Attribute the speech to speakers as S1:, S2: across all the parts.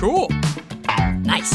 S1: Cool. Nice.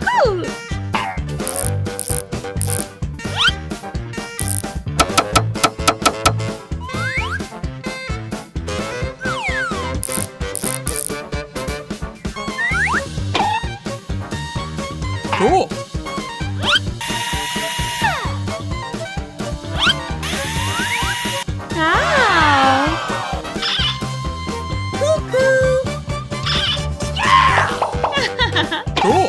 S2: cool.
S1: Cool. Cool.